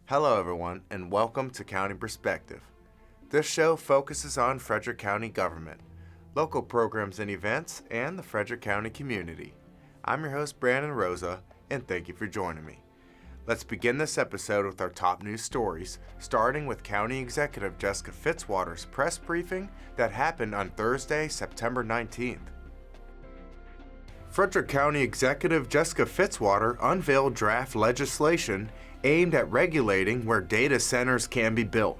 Hello everyone, and welcome to County Perspective. This show focuses on Frederick County government, local programs and events, and the Frederick County community. I'm your host Brandon Rosa, and thank you for joining me. Let's begin this episode with our top news stories, starting with County Executive Jessica Fitzwater's press briefing that happened on Thursday, September 19th. Frederick County Executive Jessica Fitzwater unveiled draft legislation aimed at regulating where data centers can be built.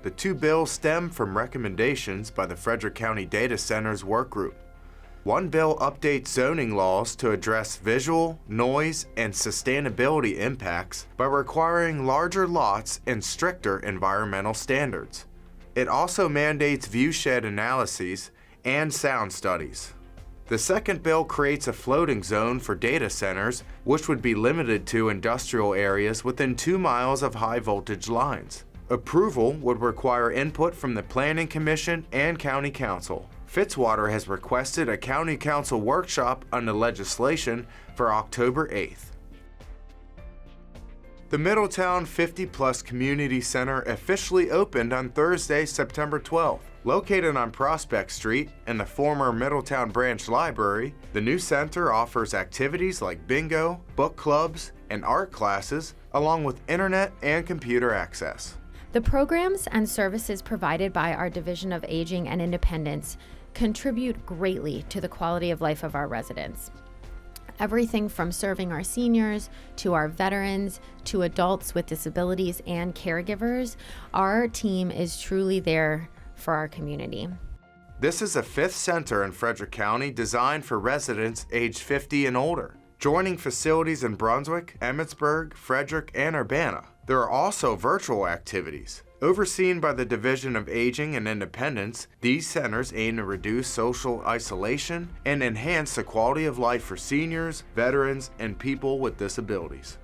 The two bills stem from recommendations by the Frederick County Data Centers Workgroup. One bill updates zoning laws to address visual, noise, and sustainability impacts by requiring larger lots and stricter environmental standards. It also mandates viewshed analyses and sound studies. The second bill creates a floating zone for data centers, which would be limited to industrial areas within 2 miles of high voltage lines. Approval would require input from the Planning Commission and County Council. Fitzwater has requested a County Council workshop on the legislation for October 8th. The Middletown 50+ Community Center officially opened on Thursday, September 12th. Located on Prospect Street in the former Middletown Branch Library, the new center offers activities like bingo, book clubs, and art classes, along with internet and computer access. The programs and services provided by our Division of Aging and Independence contribute greatly to the quality of life of our residents. Everything from serving our seniors, to our veterans, to adults with disabilities and caregivers, our team is truly there for our community. This is a 5th center in Frederick County designed for residents aged 50 and older. Joining facilities in Brunswick, Emmitsburg, Frederick, and Urbana. There are also virtual activities. Overseen by the Division of Aging and Independence, these centers aim to reduce social isolation and enhance the quality of life for seniors, veterans, and people with disabilities.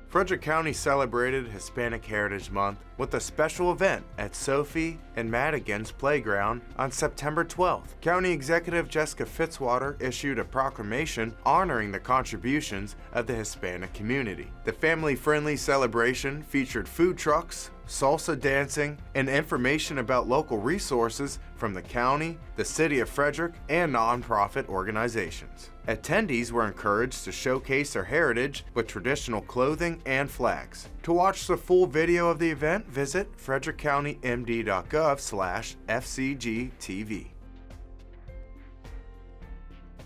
Frederick County celebrated Hispanic Heritage Month with a special event at Sophie and Madigan's Playground on September 12th. County Executive Jessica Fitzwater issued a proclamation honoring the contributions of the Hispanic community. The family-friendly celebration featured food trucks, salsa dancing, and information about local resources from the county, the city of Frederick, and nonprofit organizations. Attendees were encouraged to showcase their heritage with traditional clothing and flags. To watch the full video of the event, visit frederickcountymd.gov/FCG-TV.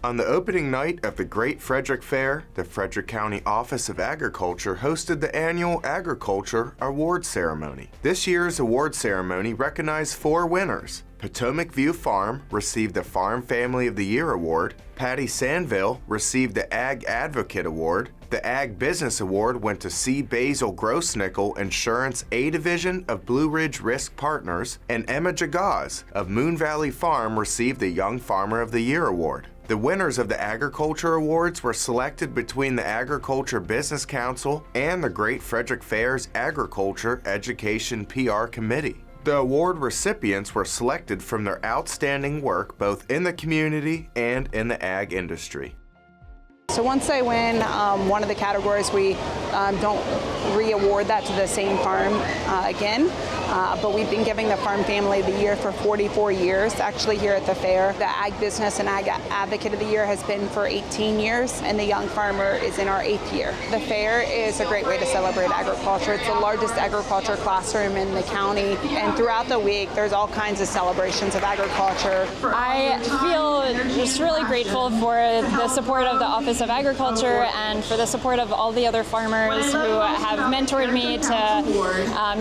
On the opening night of the Great Frederick Fair, the Frederick County Office of Agriculture hosted the annual Agriculture Awards Ceremony. This year's award ceremony recognized 4 winners. Potomac View Farm received the Farm Family of the Year Award. Patty Sandville received the Ag Advocate Award. The Ag Business Award went to C. Basil Grossnickel Insurance A Division of Blue Ridge Risk Partners, and Emma Jagaz of Moon Valley Farm received the Young Farmer of the Year Award. The winners of the Agriculture Awards were selected between the Agriculture Business Council and the Great Frederick Fair's Agriculture Education PR Committee. The award recipients were selected from their outstanding work both in the community and in the ag industry. So once they win one of the categories, we don't re-award that to the same farm again. But we've been giving the Farm Family of the Year for 44 years, actually here at the fair. The Ag Business and Ag Advocate of the Year has been for 18 years, and the Young Farmer is in our 8th year. The fair is a great way to celebrate agriculture. It's the largest agriculture classroom in the county, and throughout the week, there's all kinds of celebrations of agriculture. I feel just really grateful for the support of the Office of Agriculture and for the support of all the other farmers who have mentored me to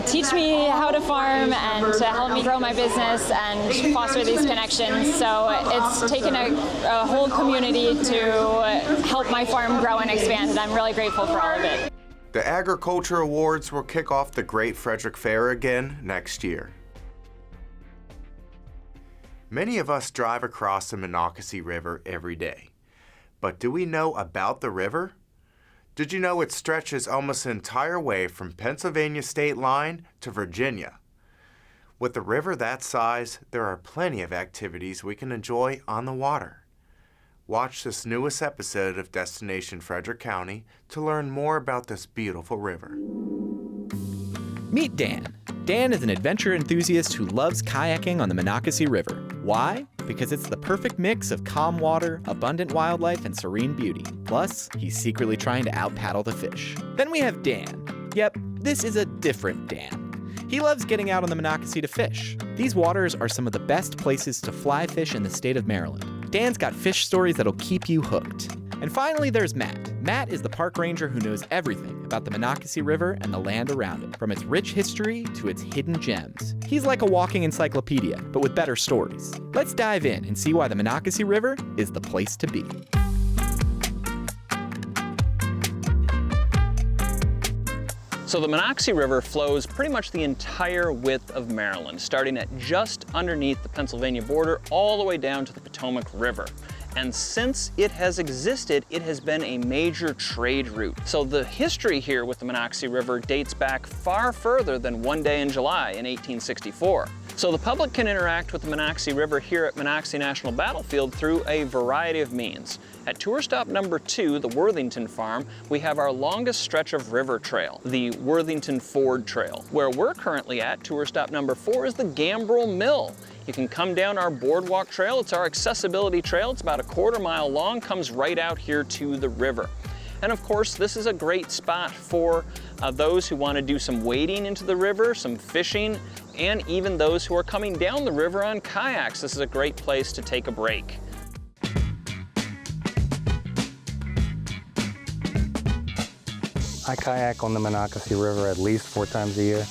teach me how to farm and to help me grow my business and foster these connections. So it's taken a whole community to help my farm grow and expand, and I'm really grateful for all of it. The Agriculture Awards will kick off the Great Frederick Fair again next year. Many of us drive across the Monocacy River every day. But do we know about the river? Did you know it stretches almost the entire way from Pennsylvania state line to Virginia? With a river that size, there are plenty of activities we can enjoy on the water. Watch this newest episode of Destination Frederick County to learn more about this beautiful river. Meet Dan. Dan is an adventure enthusiast who loves kayaking on the Monocacy River. Why? Because it's the perfect mix of calm water, abundant wildlife, and serene beauty. Plus, he's secretly trying to out-paddle the fish. Then we have Dan. Yep, this is a different Dan. He loves getting out on the Monocacy to fish. These waters are some of the best places to fly fish in the state of Maryland. Dan's got fish stories that'll keep you hooked. And finally, there's Matt. Matt is the park ranger who knows everything about the Monocacy River and the land around it, from its rich history to its hidden gems. He's like a walking encyclopedia, but with better stories. Let's dive in and see why the Monocacy River is the place to be. So the Monocacy River flows pretty much the entire width of Maryland, starting at just underneath the Pennsylvania border all the way down to the Potomac River. And since it has existed, it has been a major trade route. So the history here with the Monocacy River dates back far further than one day in July in 1864. So the public can interact with the Monocacy River here at Monocacy National Battlefield through a variety of means. At tour stop number 2, the Worthington Farm, we have our longest stretch of river trail, the Worthington Ford Trail. Where we're currently at, tour stop number 4, is the Gambrel Mill. You can come down our boardwalk trail. It's our accessibility trail. It's about a quarter mile long, comes right out here to the river. And of course, this is a great spot for those who want to do some wading into the river, some fishing, and even those who are coming down the river on kayaks. This is a great place to take a break. I kayak on the Monocacy River at least 4 times a year.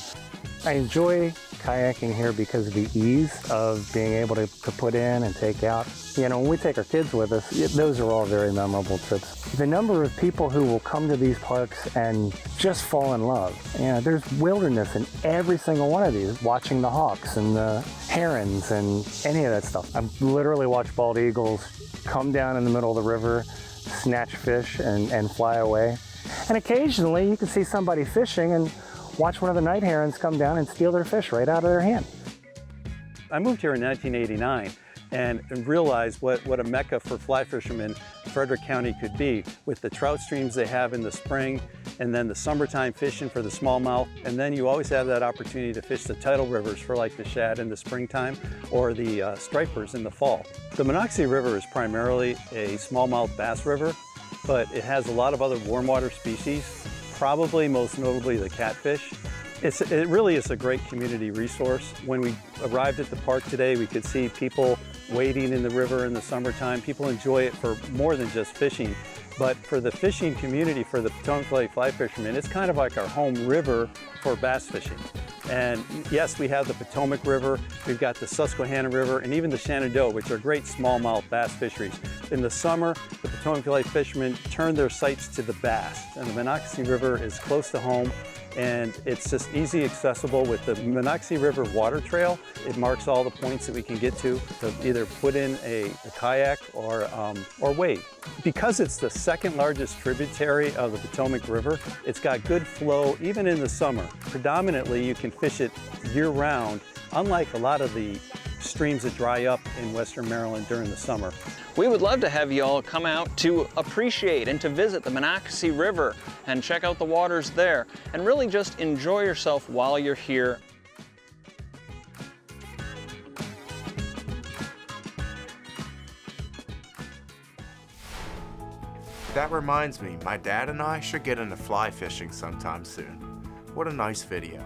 I enjoy kayaking here because of the ease of being able to put in and take out. You know, when we take our kids with us, those are all very memorable trips. The number of people who will come to these parks and just fall in love. You know, there's wilderness in every single one of these, watching the hawks and the herons and any of that stuff. I've literally watched bald eagles come down in the middle of the river, snatch fish and fly away. And occasionally you can see somebody fishing and watch one of the night herons come down and steal their fish right out of their hand. I moved here in 1989 and realized what a mecca for fly fishermen Frederick County could be, with the trout streams they have in the spring, and then the summertime fishing for the smallmouth, and then you always have that opportunity to fish the tidal rivers for like the shad in the springtime or the stripers in the fall. The Monocacy River is primarily a smallmouth bass river, but it has a lot of other warm water species, probably most notably the catfish. It really is a great community resource. When we arrived at the park today, we could see people wading in the river in the summertime. People enjoy it for more than just fishing, but for the fishing community, for the Potomac Valley fly fishermen, it's kind of like our home river for bass fishing. And yes, we have the Potomac River, we've got the Susquehanna River, and even the Shenandoah, which are great smallmouth bass fisheries. In the summer, the Potomac Valley fishermen turn their sights to the bass, and the Monocacy River is close to home, and it's just easy accessible with the Monocacy River Water Trail. It marks all the points that we can get to either put in a kayak or wade. Because it's the second largest tributary of the Potomac River, it's got good flow even in the summer. Predominantly, you can fish it year-round, unlike a lot of the streams that dry up in Western Maryland during the summer. We would love to have you all come out to appreciate and to visit the Monocacy River and check out the waters there and really just enjoy yourself while you're here. That reminds me, my dad and I should get into fly fishing sometime soon. What a nice video.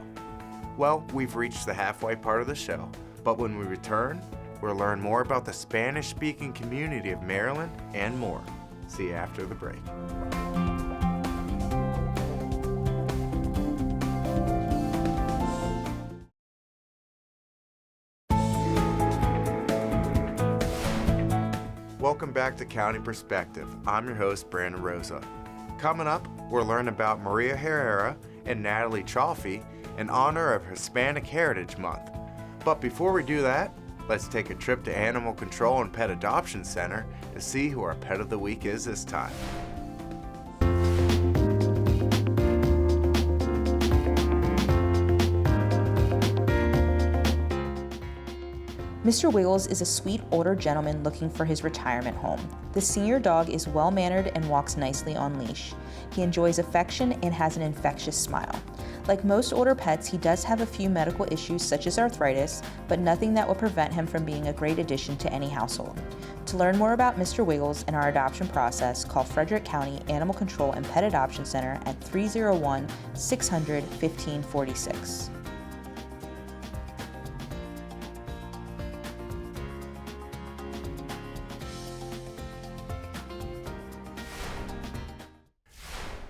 Well, we've reached the halfway part of the show, but when we return, we'll learn more about the Spanish-speaking community of Maryland and more. See you after the break. Welcome back to County Perspective. I'm your host, Brandon Rosa. Coming up, we'll learn about Maria Herrera and Natalie Chaffee in honor of Hispanic Heritage Month. But before we do that, let's take a trip to Animal Control and Pet Adoption Center to see who our Pet of the Week is this time. Mr. Wiggles is a sweet older gentleman looking for his retirement home. The senior dog is well-mannered and walks nicely on leash. He enjoys affection and has an infectious smile. Like most older pets, he does have a few medical issues such as arthritis, but nothing that will prevent him from being a great addition to any household. To learn more about Mr. Wiggles and our adoption process, call Frederick County Animal Control and Pet Adoption Center at 301-600-1546.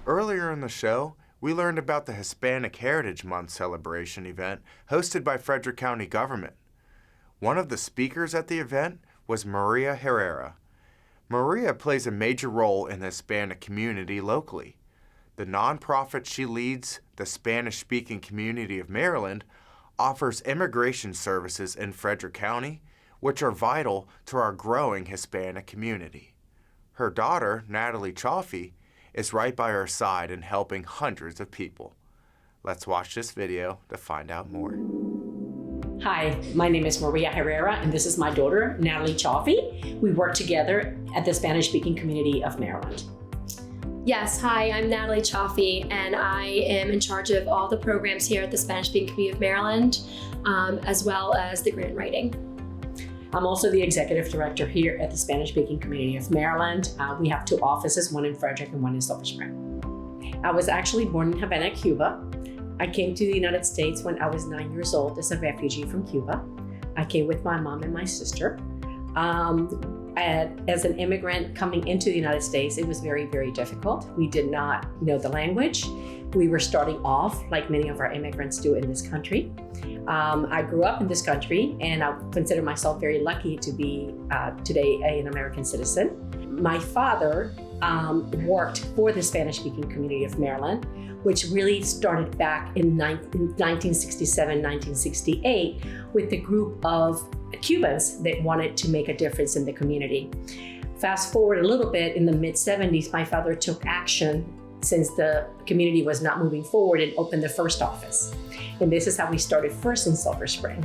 Earlier in the show, we learned about the Hispanic Heritage Month celebration event hosted by Frederick County government. One of the speakers at the event was Maria Herrera. Maria plays a major role in the Hispanic community locally. The nonprofit she leads, the Spanish-speaking community of Maryland, offers immigration services in Frederick County, which are vital to our growing Hispanic community. Her daughter, Natalie Chaffee, is right by her side and helping hundreds of people. Let's watch this video to find out more. Hi, my name is Maria Herrera, and this is my daughter, Natalie Chaffee. We work together at the Spanish-speaking community of Maryland. Yes, hi, I'm Natalie Chaffee, and I am in charge of all the programs here at the Spanish-speaking community of Maryland, as well as the grant writing. I'm also the executive director here at the Spanish-speaking community of Maryland. We have 2 offices, one in Frederick and one in Silver Spring. I was actually born in Havana, Cuba. I came to the United States when I was 9 years old as a refugee from Cuba. I came with my mom and my sister. As an immigrant coming into the United States, it was very, very difficult. We did not know the language. We were starting off like many of our immigrants do in this country. I grew up in this country, and I consider myself very lucky to be today an American citizen. My father worked for the Spanish-speaking community of Maryland, which really started back in 1967, 1968 with the group of Cubans that wanted to make a difference in the community. Fast forward a little bit, in the mid-70s, my father took action since the community was not moving forward and opened the first office. And this is how we started first in Silver Spring.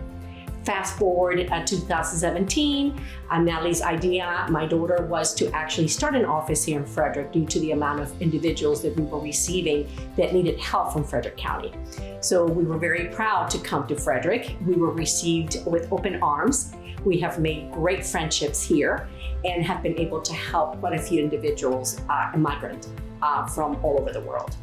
Fast forward to 2017, Natalie's idea, my daughter, was to actually start an office here in Frederick due to the amount of individuals that we were receiving that needed help from Frederick County. So we were very proud to come to Frederick. We were received with open arms. We have made great friendships here and have been able to help quite a few individuals, immigrants from all over the world.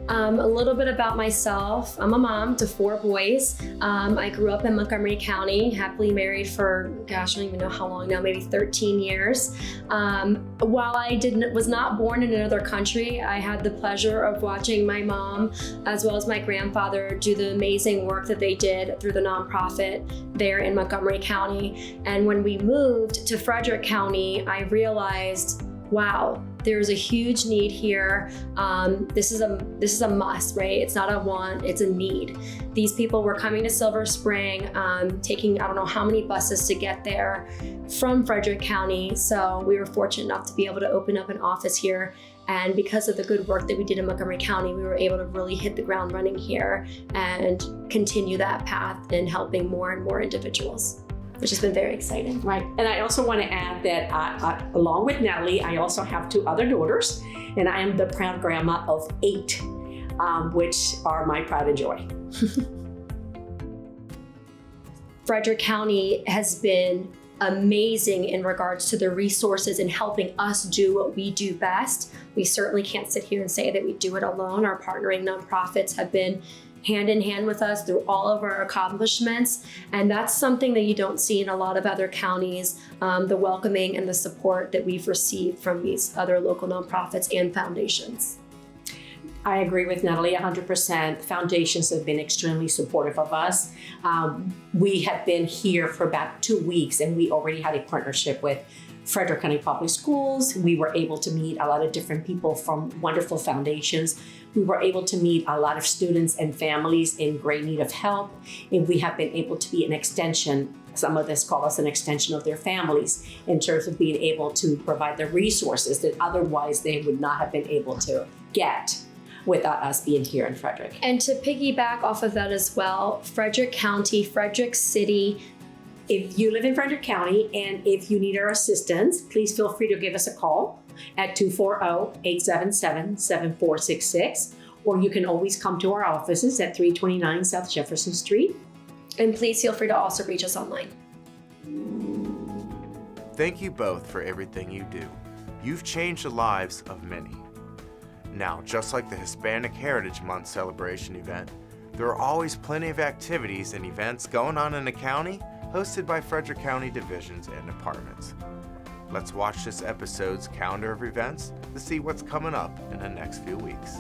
A little bit about myself. I'm a mom to 4 boys. I grew up in Montgomery County, happily married for, I don't even know how long now, maybe 13 years. While I was not born in another country, I had the pleasure of watching my mom as well as my grandfather do the amazing work that they did through the nonprofit there in Montgomery County. And when we moved to Frederick County, I realized, wow, there's a huge need here. This is a must, right? It's not a want, it's a need. These people were coming to Silver Spring, taking I don't know how many buses to get there from Frederick County. So we were fortunate enough to be able to open up an office here. And because of the good work that we did in Montgomery County, we were able to really hit the ground running here and continue that path in helping more and more individuals, which has been very exciting. Right, and I also want to add that along with Natalie, I also have 2 other daughters, and I am the proud grandma of 8, which are my pride and joy. Frederick County has been amazing in regards to the resources and helping us do what we do best. We certainly can't sit here and say that we do it alone. Our partnering nonprofits have been hand in hand with us through all of our accomplishments. And that's something that you don't see in a lot of other counties, the welcoming and the support that we've received from these other local nonprofits and foundations. I agree with Natalie 100%. Foundations have been extremely supportive of us. We have been here for about 2 weeks, and we already had a partnership with Frederick County Public Schools. We were able to meet a lot of different people from wonderful foundations. We were able to meet a lot of students and families in great need of help, and we have been able to be an extension. Some of us call us an extension of their families in terms of being able to provide the resources that otherwise they would not have been able to get without us being here in Frederick. And to piggyback off of that as well, Frederick County, Frederick City. If you live in Frederick County and if you need our assistance, please feel free to give us a call at 240-877-7466, or you can always come to our offices at 329 South Jefferson Street. And please feel free to also reach us online. Thank you both for everything you do. You've changed the lives of many. Now, just like the Hispanic Heritage Month celebration event, there are always plenty of activities and events going on in the county, hosted by Frederick County divisions and departments. Let's watch this episode's calendar of events to see what's coming up in the next few weeks.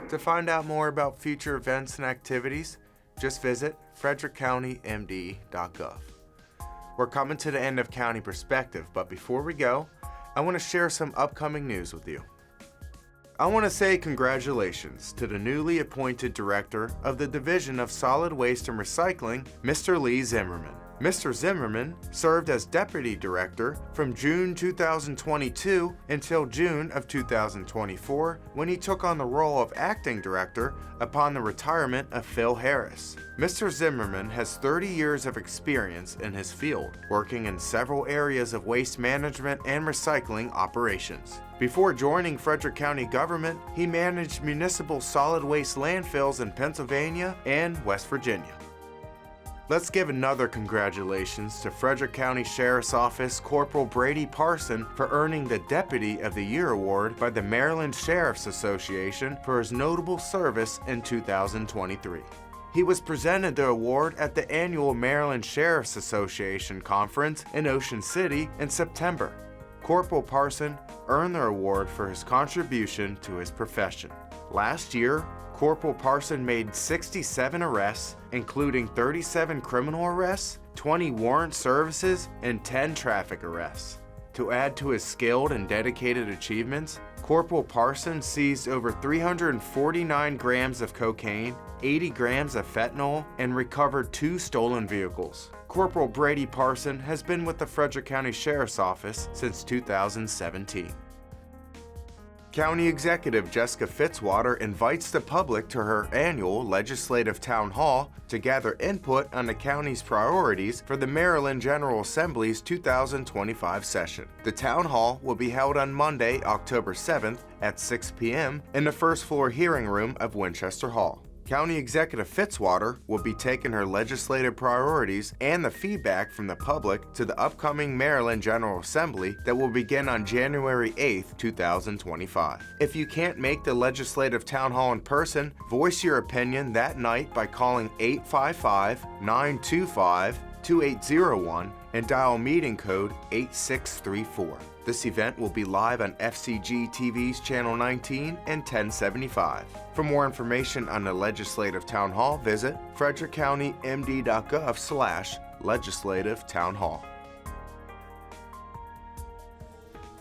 To find out more about future events and activities, just visit frederickcountymd.gov. We're coming to the end of County Perspective, but before we go, I want to share some upcoming news with you. I want to say congratulations to the newly appointed Director of the Division of Solid Waste and Recycling, Mr. Lee Zimmerman. Mr. Zimmerman served as Deputy Director from June 2022 until June of 2024, when he took on the role of Acting Director upon the retirement of Phil Harris. Mr. Zimmerman has 30 years of experience in his field, working in several areas of waste management and recycling operations. Before joining Frederick County government, he managed municipal solid waste landfills in Pennsylvania and West Virginia. Let's give another congratulations to Frederick County Sheriff's Office Corporal Brady Parson for earning the Deputy of the Year award by the Maryland Sheriff's Association for his notable service in 2023. He was presented the award at the annual Maryland Sheriff's Association Conference in Ocean City in September. Corporal Parson earned the award for his contribution to his profession. Last year, Corporal Parson made 67 arrests, including 37 criminal arrests, 20 warrant services, and 10 traffic arrests. To add to his skilled and dedicated achievements, Corporal Parson seized over 349 grams of cocaine, 80 grams of fentanyl, and recovered 2 stolen vehicles. Corporal Brady Parson has been with the Frederick County Sheriff's Office since 2017. County Executive Jessica Fitzwater invites the public to her annual Legislative Town Hall to gather input on the county's priorities for the Maryland General Assembly's 2025 session. The Town Hall will be held on Monday, October 7th at 6 p.m. in the first floor hearing room of Winchester Hall. County Executive Fitzwater will be taking her legislative priorities and the feedback from the public to the upcoming Maryland General Assembly that will begin on January 8th, 2025. If you can't make the Legislative Town Hall in person, voice your opinion that night by calling 855-925-2801 and dial meeting code 8634. This event will be live on FCG-TV's Channel 19 and 1075. For more information on the Legislative Town Hall, visit frederickcountymd.gov/legislative town hall.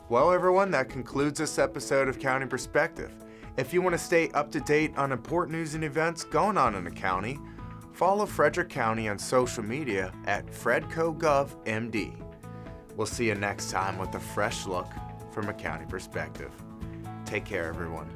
Well, everyone, that concludes this episode of County Perspective. If you want to stay up to date on important news and events going on in the county, follow Frederick County on social media at FredCoGovMD. We'll see you next time with a fresh look from a county perspective. Take care, everyone.